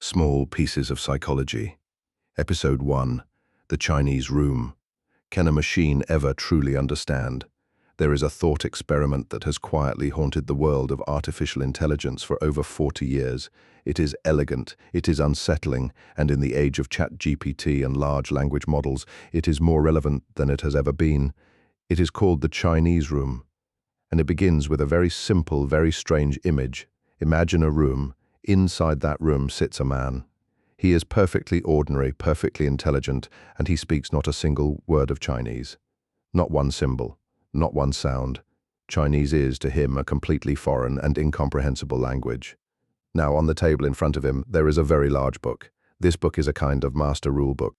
Small Pieces of Psychology. Episode 1. The Chinese Room. Can a machine ever truly understand? There is a thought experiment that has quietly haunted the world of artificial intelligence for over 40 years. It is elegant, it is unsettling, and in the age of ChatGPT and large language models, it is more relevant than it has ever been. It is called the Chinese Room, and it begins with a very simple, very strange image. Imagine a room. Inside that room sits a man. He is perfectly ordinary, perfectly intelligent, and he speaks not a single word of Chinese. Not one symbol, not one sound. Chinese is, to him, a completely foreign and incomprehensible language. Now, on the table in front of him, there is a very large book. This book is a kind of master rulebook.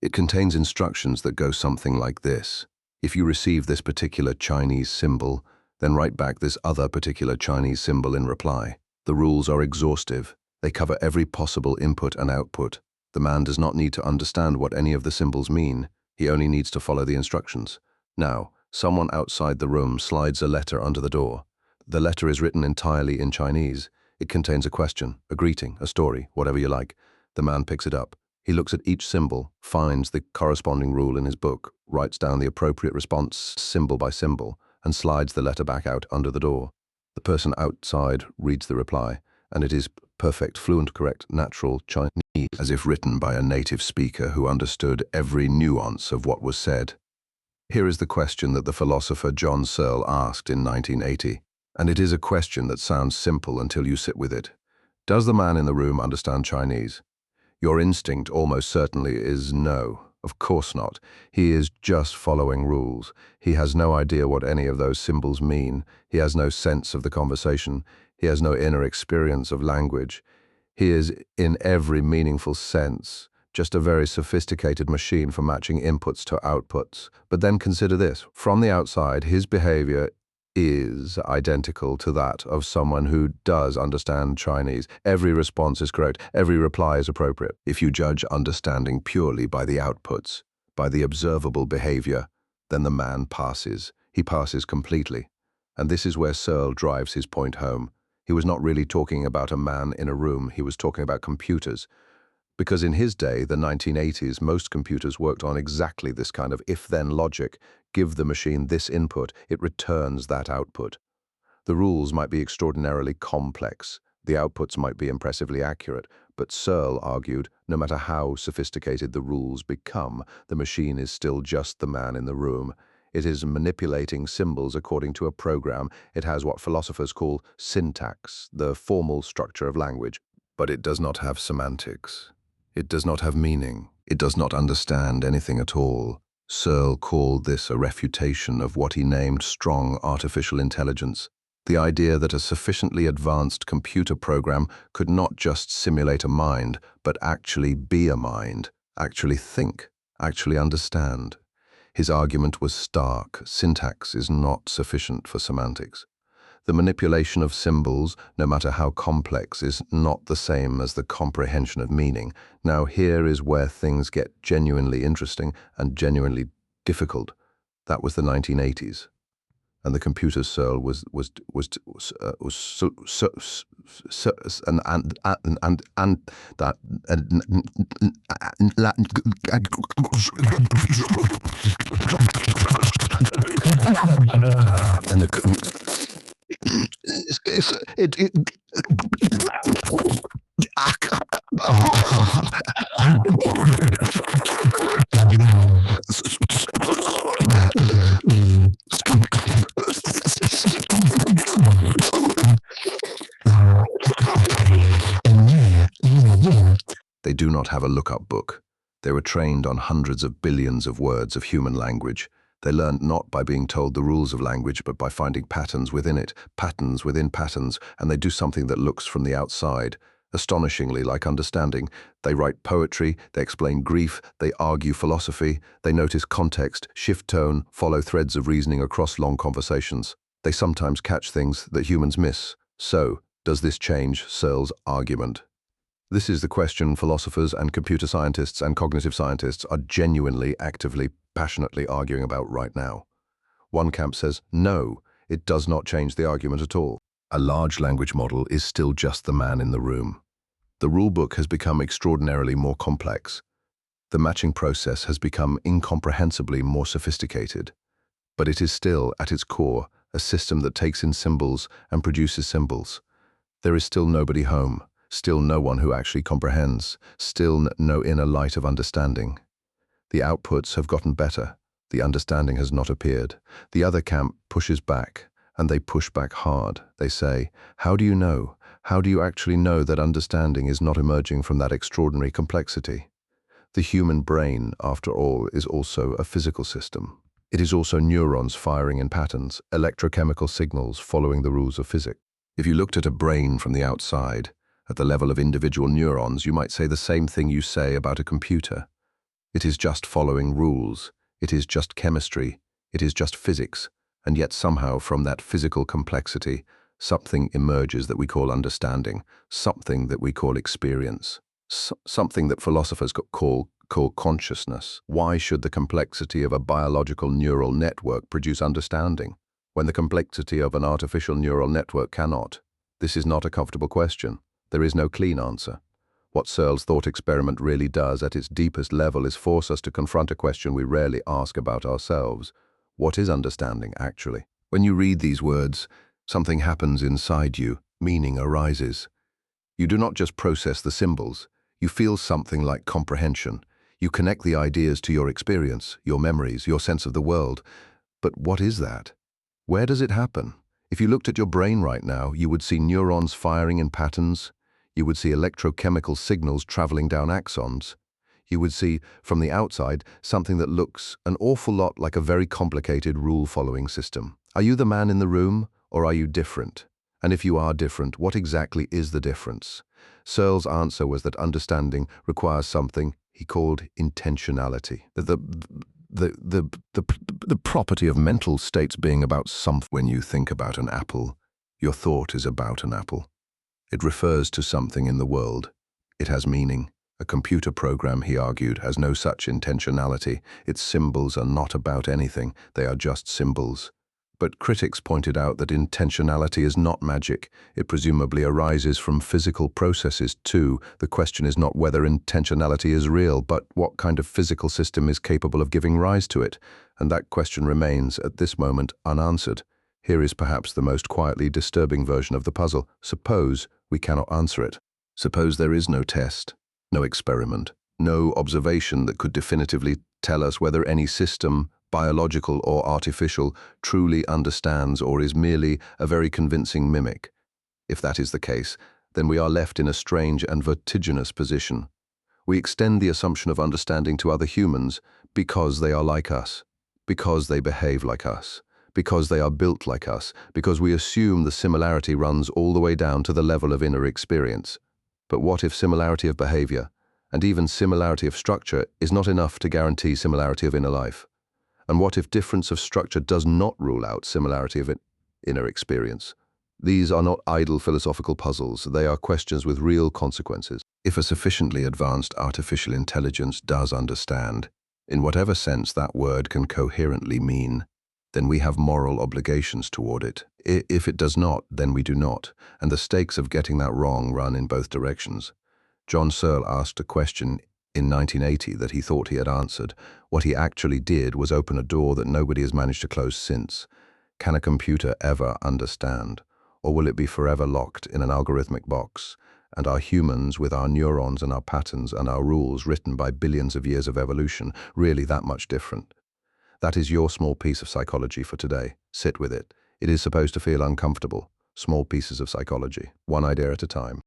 It contains instructions that go something like this. If you receive this particular Chinese symbol, then write back this other particular Chinese symbol in reply. The rules are exhaustive. They cover every possible input and output. The man does not need to understand what any of the symbols mean. He only needs to follow the instructions. Now, someone outside the room slides a letter under the door. The letter is written entirely in Chinese. It contains a question, a greeting, a story, whatever you like. The man picks it up. He looks at each symbol, finds the corresponding rule in his book, writes down the appropriate response symbol by symbol, and slides the letter back out under the door. The person outside reads the reply, and it is perfect, fluent, correct, natural Chinese, as if written by a native speaker who understood every nuance of what was said. Here is the question that the philosopher John Searle asked in 1980, and it is a question that sounds simple until you sit with it. Does the man in the room understand Chinese? Your instinct almost certainly is no. Of course not. He is just following rules. He has no idea what any of those symbols mean. He has no sense of the conversation. He has no inner experience of language. He is, in every meaningful sense, just a very sophisticated machine for matching inputs to outputs. But then consider this. From the outside, his behavior is identical to that of someone who does understand Chinese. Every response is correct. Every reply is appropriate. If you judge understanding purely by the outputs, by the observable behavior, then the man passes. He passes completely. And this is where Searle drives his point home. He was not really talking about a man in a room. He was talking about computers. Because in his day, the 1980s, most computers worked on exactly this kind of if-then logic. Give the machine this input, it returns that output. The rules might be extraordinarily complex. The outputs might be impressively accurate. But Searle argued, no matter how sophisticated the rules become, the machine is still just the man in the room. It is manipulating symbols according to a program. It has what philosophers call syntax, the formal structure of language. But it does not have semantics. It does not have meaning. It does not understand anything at all. Searle called this a refutation of what he named strong artificial intelligence. The idea that a sufficiently advanced computer program could not just simulate a mind, but actually be a mind, actually think, actually understand. His argument was stark. Syntax is not sufficient for semantics. The manipulation of symbols, no matter how complex, is not the same as the comprehension of meaning. Now here is where things get genuinely interesting and genuinely difficult. That was the 1980s, and the computer Searle was so They do not have a lookup book. They were trained on hundreds of billions of words of human language. They learned not by being told the rules of language, but by finding patterns within it, patterns within patterns, and they do something that looks from the outside. Astonishingly like understanding. They write poetry, they explain grief, they argue philosophy, they notice context, shift tone, follow threads of reasoning across long conversations. They sometimes catch things that humans miss. So, does this change Searle's argument? This is the question philosophers and computer scientists and cognitive scientists are genuinely, actively, passionately arguing about right now. One camp says, no, it does not change the argument at all. A large language model is still just the man in the room. The rulebook has become extraordinarily more complex. The matching process has become incomprehensibly more sophisticated. But it is still, at its core, a system that takes in symbols and produces symbols. There is still nobody home, still no one who actually comprehends, still no inner light of understanding. The outputs have gotten better. The understanding has not appeared. The other camp pushes back, and they push back hard. They say, how do you know? How do you actually know that understanding is not emerging from that extraordinary complexity? The human brain, after all, is also a physical system. It is also neurons firing in patterns, electrochemical signals following the rules of physics. If you looked at a brain from the outside, at the level of individual neurons, you might say the same thing you say about a computer. It is just following rules. It is just chemistry. It is just physics. And yet somehow from that physical complexity, something emerges that we call understanding, something that we call experience, something that philosophers call consciousness. Why should the complexity of a biological neural network produce understanding, when the complexity of an artificial neural network cannot? This is not a comfortable question. There is no clean answer. What Searle's thought experiment really does at its deepest level is force us to confront a question we rarely ask about ourselves. What is understanding, actually? When you read these words, something happens inside you, meaning arises. You do not just process the symbols. You feel something like comprehension. You connect the ideas to your experience, your memories, your sense of the world. But what is that? Where does it happen? If you looked at your brain right now, you would see neurons firing in patterns. You would see electrochemical signals traveling down axons. You would see, from the outside, something that looks an awful lot like a very complicated rule-following system. Are you the man in the room, or are you different? And if you are different, what exactly is the difference? Searle's answer was that understanding requires something he called intentionality. The property of mental states being about something. When you think about an apple, your thought is about an apple. It refers to something in the world. It has meaning. A computer program, he argued, has no such intentionality. Its symbols are not about anything. They are just symbols. But critics pointed out that intentionality is not magic. It presumably arises from physical processes too. The question is not whether intentionality is real, but what kind of physical system is capable of giving rise to it. And that question remains, at this moment, unanswered. Here is perhaps the most quietly disturbing version of the puzzle. Suppose we cannot answer it. Suppose there is no test, no experiment, no observation that could definitively tell us whether any system, biological or artificial, truly understands or is merely a very convincing mimic. If that is the case, then we are left in a strange and vertiginous position. We extend the assumption of understanding to other humans because they are like us, because they behave like us, because they are built like us, because we assume the similarity runs all the way down to the level of inner experience. But what if similarity of behavior, and even similarity of structure, is not enough to guarantee similarity of inner life? And what if difference of structure does not rule out similarity of inner experience? These are not idle philosophical puzzles. They are questions with real consequences. If a sufficiently advanced artificial intelligence does understand, in whatever sense that word can coherently mean, then we have moral obligations toward it. If it does not, then we do not, and the stakes of getting that wrong run in both directions. John Searle asked a question in 1980 that he thought he had answered. What he actually did was open a door that nobody has managed to close since. Can a computer ever understand? Or will it be forever locked in an algorithmic box? And are humans, with our neurons and our patterns and our rules written by billions of years of evolution, really that much different? That is your small piece of psychology for today. Sit with it. It is supposed to feel uncomfortable. Small pieces of psychology, one idea at a time.